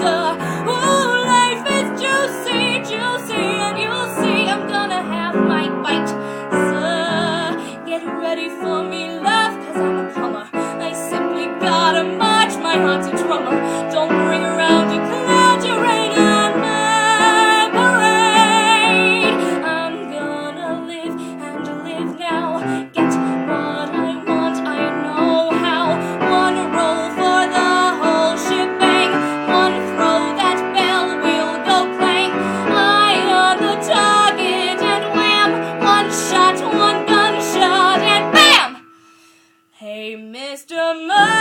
sir. Ooh, life is juicy, juicy, and you'll see I'm gonna have my bite, sir. Get ready for me, love, 'cause I'm a plumber. I simply gotta march, my heart's a drummer. Don't bring around a cloud, you rain on my parade. I'm gonna live and live now. Get what I want, I know how. One roll for the whole shebang. One throw that bell, we'll go clang. Eye on the target and wham. One shot, one gunshot and bam! Hey, Mr. Murphy,